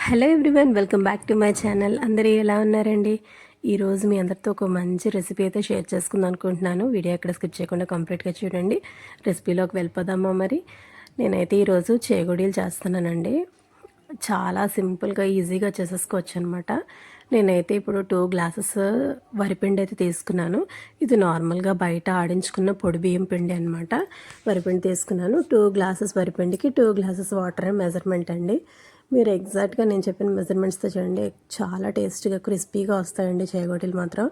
Hello everyone, welcome back to my channel. అందరూ ఎలా ఉన్నారండి? ఈరోజు మీ అందరితో ఒక మంచి రెసిపీ అయితే షేర్ చేసుకుందాం అనుకుంటున్నాను. వీడియో ఎక్కడ స్కిప్ చేయకుండా కంప్లీట్గా చూడండి. రెసిపీలోకి వెళ్ళిపోదామా మరి? నేనైతే ఈరోజు చేగోడీలు చేస్తున్నానండి. చాలా సింపుల్గా ఈజీగా చేసేసుకోవచ్చు అనమాట. నేనైతే ఇప్పుడు 2 గ్లాసెస్ వరిపిండి అయితే తీసుకున్నాను. ఇది నార్మల్గా బయట ఆడించుకున్న పొడి బియ్యం పిండి అనమాట. వరిపిండి తీసుకున్నాను. 2 గ్లాసెస్ వరిపిండికి 2 గ్లాసెస్ వాటర్ మెజర్మెంట్ అండి. మీరు ఎగ్జాక్ట్గా నేను చెప్పిన మెజర్మెంట్స్తో చేయండి. చాలా టేస్టీగా క్రిస్పీగా వస్తాయండి చేగోడీలు మాత్రం.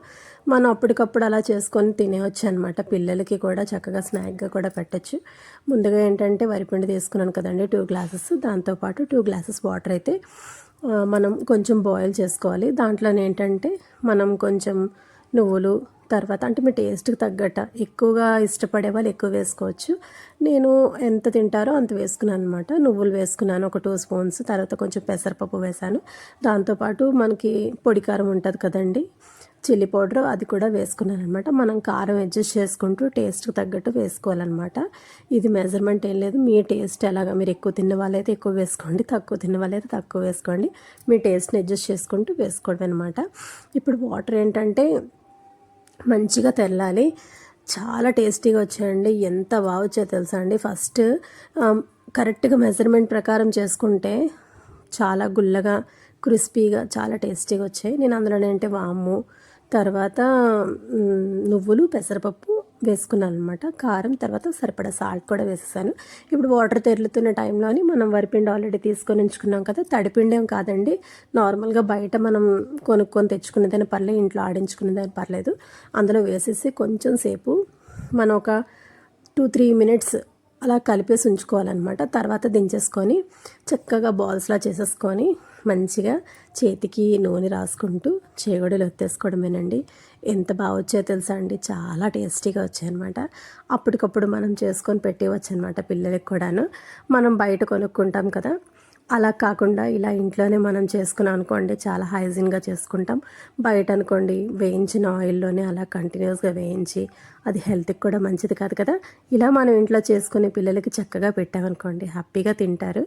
మనం అప్పటికప్పుడు అలా చేసుకొని తినేవచ్చు అనమాట. పిల్లలకి కూడా చక్కగా స్నాక్గా కూడా పెట్టచ్చు. ముందుగా ఏంటంటే వరిపిండి తీసుకున్నాను కదండి 2 గ్లాసెస్, దాంతోపాటు 2 గ్లాసెస్ వాటర్ అయితే మనం కొంచెం బాయిల్ చేసుకోవాలి. దాంట్లో ఏంటంటే మనం కొంచెం నువ్వులు, తర్వాత అంటే మీ టేస్ట్కి తగ్గట్ట ఎక్కువగా ఇష్టపడే వాళ్ళు ఎక్కువ వేసుకోవచ్చు. నేను ఎంత తింటారో అంత వేసుకున్నాను అనమాట. నువ్వులు వేసుకున్నాను ఒక 2 స్పూన్స్, తర్వాత కొంచెం పెసరపప్పు వేసాను. దాంతోపాటు మనకి పొడి కారం ఉంటుంది కదండి, చిల్లీ పౌడర్, అది కూడా వేసుకున్నాను అనమాట. మనం కారం అడ్జస్ట్ చేసుకుంటూ టేస్ట్కి తగ్గట్టు వేసుకోవాలన్నమాట. ఇది మెజర్మెంట్ ఏం లేదు, మీ టేస్ట్ ఎలాగా, మీరు ఎక్కువ తిన్న వాళ్ళైతే ఎక్కువ వేసుకోండి, తక్కువ తిన్న వాళ్ళైతే తక్కువ వేసుకోండి. మీ టేస్ట్ని అడ్జస్ట్ చేసుకుంటూ వేసుకోవడం అనమాట. ఇప్పుడు వాటర్ ఏంటంటే మంచిగా తెల్లాలి. చాలా టేస్టీగా వచ్చాయండి. ఎంత బాగా వచ్చాయో తెలుసా అండి. ఫస్ట్ కరెక్ట్గా మెజర్మెంట్ ప్రకారం చేసుకుంటే చాలా గుల్లగా క్రిస్పీగా చాలా టేస్టీగా వచ్చాయి. నేను అందులో ఏంటంటే వాము, తర్వాత నువ్వులు, పెసరపప్పు వేసుకున్నాను అనమాట. కారం, తర్వాత సరిపడా సాల్ట్ కూడా వేసేసాను. ఇప్పుడు వాటర్ తెరులుతున్న టైంలోని మనం వరిపిండి ఆల్రెడీ తీసుకొని ఉంచుకున్నాం కదా, తడిపిండి ఏం కాదండి, నార్మల్గా బయట మనం కొనుక్కొని తెచ్చుకునేదని పర్లేదు, ఇంట్లో ఆడించుకునేదని పర్లేదు. అందులో వేసేసి కొంచెం సేపు మనం ఒక 2-3 మినిట్స్ అలా కలిపేసి ఉంచుకోవాలన్నమాట. తర్వాత దించేసుకొని చక్కగా బాల్స్లా చేసేసుకొని మంచిగా చేతికి నూనె రాసుకుంటూ చేగోడీలు ఒత్తేసుకోవడమేనండి. ఎంత బాగా వచ్చాయో తెలుసా అండి, చాలా టేస్టీగా వచ్చాయన్నమాట. అప్పటికప్పుడు మనం చేసుకొని పెట్టేవచ్చు అనమాట పిల్లలకి కూడాను. మనం బయట కొనుక్కుంటాం కదా, అలా కాకుండా ఇలా ఇంట్లోనే మనం చేసుకున్నాం అనుకోండి, చాలా హైజీన్గా చేసుకుంటాం. బయట అనుకోండి వేయించిన ఆయిల్లోనే అలా కంటిన్యూస్గా వేయించి అది హెల్త్కి కూడా మంచిది కాదు కదా. ఇలా మనం ఇంట్లో చేసుకుని పిల్లలకి చక్కగా పెట్టామనుకోండి, హ్యాపీగా తింటారు.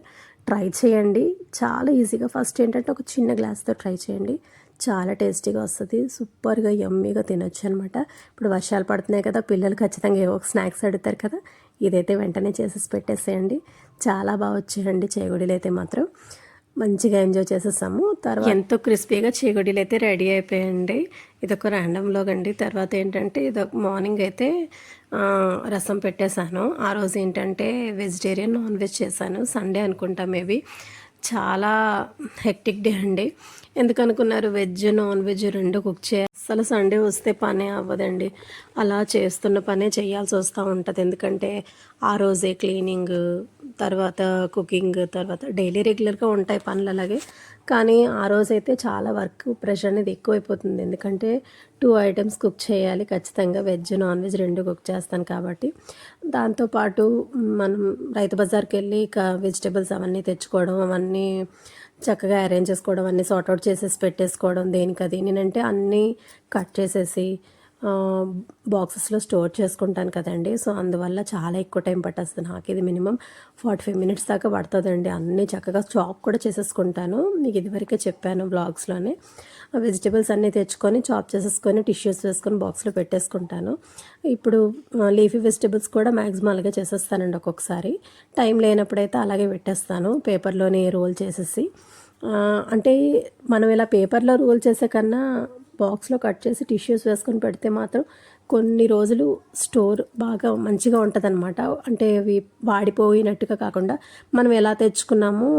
ట్రై చేయండి, చాలా ఈజీగా. ఫస్ట్ ఏంటంటే ఒక చిన్న గ్లాస్తో ట్రై చేయండి, చాలా టేస్టీగా వస్తుంది. సూపర్గా యమ్మీగా తినొచ్చు అనమాట. ఇప్పుడు వర్షాలు పడుతున్నాయి కదా, పిల్లలు ఖచ్చితంగా ఏవో ఒక స్నాక్స్ అడుగుతారు కదా, ఇదైతే వెంటనే చేసేసి పెట్టేసేయండి. చాలా బాగా వచ్చాయండి చేగోడీలు అయితే మాత్రం. మంచిగా ఎంజాయ్ చేసేసాము. తర్వాత ఎంతో క్రిస్పీగా చేగోడీలు అయితే రెడీ అయిపోయాయండి. ఇదొక ర్యాండమ్ వ్లాగ్ అండి. తర్వాత ఏంటంటే ఇదొక మార్నింగ్ అయితే రసం పెట్టేశాను. ఆ రోజు ఏంటంటే వెజిటేరియన్, నాన్ వెజ్ చేశాను. సండే అనుకుంటా మేబీ. చాలా హెక్టిక్ డే అండి. ఎందుకు అనుకున్నారు, వెజ్ నాన్ వెజ్ రెండు కుక్ చేయాలి. అసలు సండే వస్తే పనే అవ్వదండి. అలా చేస్తున్న పనే చేయాల్సి వస్తూ ఉంటుంది. ఎందుకంటే ఆ రోజే క్లీనింగ్, తర్వాత కుకింగ్, తర్వాత డైలీ రెగ్యులర్గా ఉంటాయి పనులు అలాగే. కానీ ఆ రోజైతే చాలా వర్క్ ప్రెషర్ అనేది ఎక్కువైపోతుంది. ఎందుకంటే 2 ఐటమ్స్ కుక్ చేయాలి ఖచ్చితంగా, వెజ్ నాన్ వెజ్ రెండు కుక్ చేస్తాను కాబట్టి. దాంతోపాటు మనం రైతు బజార్కి వెళ్ళి ఇక వెజిటేబుల్స్ అవన్నీ తెచ్చుకోవడం, అవన్నీ చక్కగా అరేంజ్ చేసుకోవడం, అన్నీ సార్ట్అవుట్ చేసేసి పెట్టేసుకోవడం. దేనికది నేనంటే అన్నీ కట్ చేసేసి బాక్సెస్లో స్టోర్ చేసుకుంటాను కదండి. సో అందువల్ల చాలా ఎక్కువ టైం పట్టేస్తుంది నాకు. ఇది మినిమం 45 మినిట్స్ దాకా పడుతుందండి. అన్నీ చక్కగా చాప్ కూడా చేసేసుకుంటాను. మీకు ఇదివరకే చెప్పాను బ్లాగ్స్లోనే. వెజిటేబుల్స్ అన్నీ తెచ్చుకొని చాప్ చేసేసుకొని టిష్యూస్ వేసుకొని బాక్స్లో పెట్టేసుకుంటాను. ఇప్పుడు లీఫీ వెజిటేబుల్స్ కూడా మ్యాక్సిమం అలాగే చేసేస్తానండి. ఒక్కొక్కసారి టైం లేనప్పుడైతే అలాగే పెట్టేస్తాను, పేపర్లోనే రోల్ చేసేసి. అంటే మనం ఇలా పేపర్లో రోల్ చేసే కన్నా బాక్స్లో కట్ చేసి టిష్యూస్ వేసుకొని పెడితే మాత్రం కొన్ని రోజులు స్టోర్ బాగా మంచిగా ఉంటుంది అనమాట. అంటే అవి వాడిపోయినట్టుగా కాకుండా మనం ఎలా తెచ్చుకున్నామో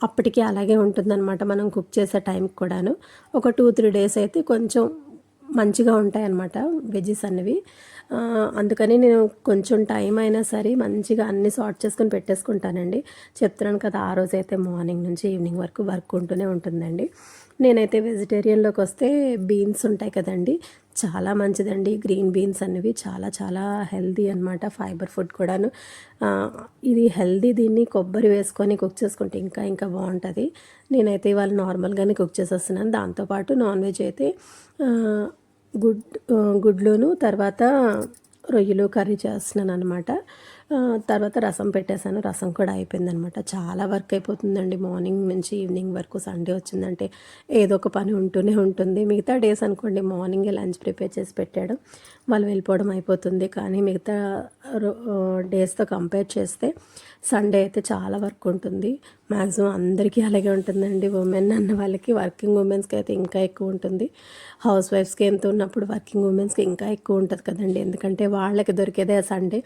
అప్పటికి అలాగే ఉంటుందన్నమాట. మనం కుక్ చేసే టైంకి కూడాను ఒక 2-3 డేస్ అయితే కొంచెం మంచిగా ఉంటాయి అన్నమాట వెజ్జెస్ అనేవి. అందుకని నేను కొంచెం టైం అయినా సరే మంచిగా అన్నీ సార్ట్ చేసుకొని పెట్టేసుకుంటానండి. చెప్తున్నాను కదా, ఆ రోజైతే మార్నింగ్ నుంచి ఈవినింగ్ వరకు వర్క్ ఉంటూనే ఉంటుందండి. నేనైతే వెజిటేరియన్లోకి వస్తే బీన్స్ ఉంటాయి కదండి, చాలా మంచిదండి. గ్రీన్ బీన్స్ అనేవి చాలా చాలా హెల్దీ అనమాట, ఫైబర్ ఫుడ్ కూడాను. ఇది హెల్దీ. దీన్ని కొబ్బరి వేసుకొని కుక్ చేసుకుంటే ఇంకా ఇంకా బాగుంటుంది. నేనైతే ఇవాళ నార్మల్గానే కుక్ చేసేస్తున్నాను. దాంతోపాటు నాన్ వెజ్ అయితే గుడ్లోను తర్వాత రొయ్యలు కర్రీ చేస్తున్నాను అనమాట. తర్వాత రసం పెట్టేశాను. రసం కూడా అయిపోయిందనమాట. చాలా వర్క్ అయిపోతుందండి మార్నింగ్ నుంచి ఈవినింగ్ వరకు. సండే వచ్చిందంటే ఏదో ఒక పని ఉంటూనే ఉంటుంది. మిగతా డేస్ అనుకోండి మార్నింగే లంచ్ ప్రిపేర్ చేసి పెట్టాడు, వాళ్ళు వెళ్ళిపోవడం అయిపోతుంది. కానీ మిగతా డేస్తో కంపేర్ చేస్తే సండే అయితే చాలా వర్క్ ఉంటుంది. మ్యాక్సిమం అందరికీ అలాగే ఉంటుందండి. ఉమెన్ అన్న వాళ్ళకి, వర్కింగ్ ఉమెన్స్కి అయితే ఇంకా ఎక్కువ ఉంటుంది. హౌస్ వైఫ్స్కి ఎంత ఉన్నప్పుడు వర్కింగ్ ఉమెన్స్కి ఇంకా ఎక్కువ ఉంటుంది కదండి. ఎందుకంటే వాళ్ళకి దొరికేదే సండే.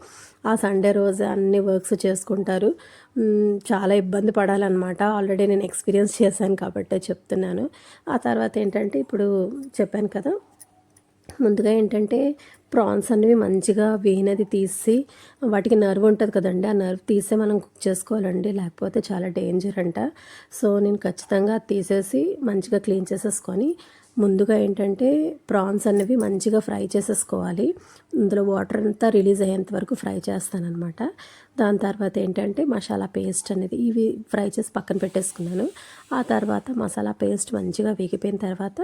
ఆ సండే రోజు అన్ని వర్క్స్ చేసుకుంటారు. చాలా ఇబ్బంది పడాలన్నమాట. ఆల్రెడీ నేను ఎక్స్పీరియన్స్ చేశాను కాబట్టే చెప్తున్నాను. ఆ తర్వాత ఏంటంటే ఇప్పుడు చెప్పాను కదా, ముందుగా ఏంటంటే ప్రాన్స్ అనేవి మంచిగా వేయినది తీసి, వాటికి నర్వ్ ఉంటుంది కదండి, ఆ నర్వ్ తీసే మనం కుక్ చేసుకోవాలండి, లేకపోతే చాలా డేంజర్ అంట. సో నేను ఖచ్చితంగా తీసేసి మంచిగా క్లీన్ చేసేసుకొని ముందుగా ఏంటంటే ప్రాన్స్ అనేవి మంచిగా ఫ్రై చేసేసుకోవాలి. ఇందులో వాటర్ అంతా రిలీజ్ అయ్యేంత వరకు ఫ్రై చేస్తానన్నమాట. దాని తర్వాత ఏంటంటే మసాలా పేస్ట్ అనేది ఇవి ఫ్రై చేసి పక్కన పెట్టేసుకున్నాను. ఆ తర్వాత మసాలా పేస్ట్ మంచిగా వేగిపోయిన తర్వాత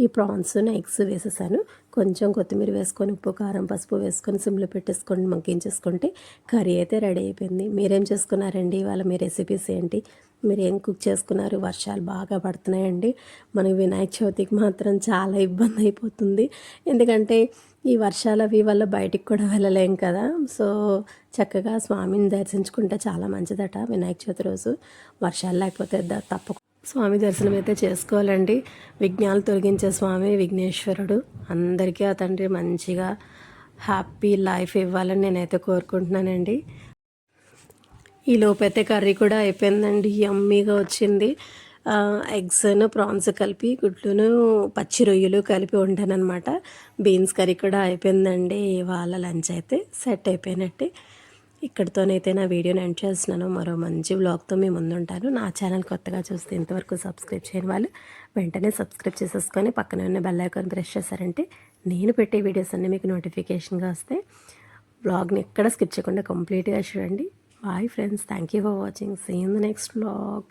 ఈ ప్రాన్స్ ఎగ్స్ వేసేసాను. కొంచెం కొత్తిమీర వేసుకొని ఉప్పు కారం పసుపు వేసుకొని సిమ్లో పెట్టేసుకొని మగ్గించేసుకుంటే కర్రీ అయితే రెడీ అయిపోయింది. మీరేం చేసుకున్నారండి ఇవాళ? మీ రెసిపీస్ ఏంటి? మీరు ఏం కుక్ చేసుకున్నారు? వర్షాలు బాగా పడుతున్నాయండి. మనకి వినాయక చవితికి మాత్రం చాలా ఇబ్బంది అయిపోతుంది. ఎందుకంటే ఈ వర్షాలు అవి వల్ల బయటికి కూడా వెళ్ళలేం కదా. సో చక్కగా స్వామిని దర్శించుకుంటే చాలా మంచిదట వినాయక చవితి రోజు. వర్షాలు లేకపోతే తప్పకుండా స్వామి దర్శనం అయితే చేసుకోవాలండి. విఘ్నాలు తొలగించే స్వామి విఘ్నేశ్వరుడు. అందరికీ ఆ తండ్రి మంచిగా హ్యాపీ లైఫ్ ఇవ్వాలని నేనైతే కోరుకుంటున్నానండి. ఈ లోపైతే కర్రీ కూడా అయిపోయిందండి. యమ్మీగా వచ్చింది. ఎగ్స్ను ప్రాన్స్ కలిపి గుడ్లును పచ్చి రొయ్యలు కలిపి వండానమాట. బీన్స్ కర్రీ కూడా అయిపోయిందండి. ఇవాళ లంచ్ అయితే సెట్ అయిపోయినట్టే. ఇక్కడితోనైతే నా వీడియోని ఎండ్ చేస్తున్నాను. మరో మంచి వ్లాగ్తో మీ ముందుంటాను. నా ఛానల్ కొత్తగా చూస్తే ఇంతవరకు సబ్స్క్రైబ్ చేయని వాళ్ళు వెంటనే సబ్స్క్రైబ్ చేసేసుకొని పక్కనే ఉన్న బెల్ ఐకాన్ ప్రెస్ చేశారంటే నేను పెట్టే వీడియోస్ అన్నీ మీకు నోటిఫికేషన్గా వస్తాయి. వ్లాగ్ని ఎక్కడ స్కిప్ చేయకుండా కంప్లీట్గా చూడండి. Bye friends, thank you for watching. See you in the next vlog.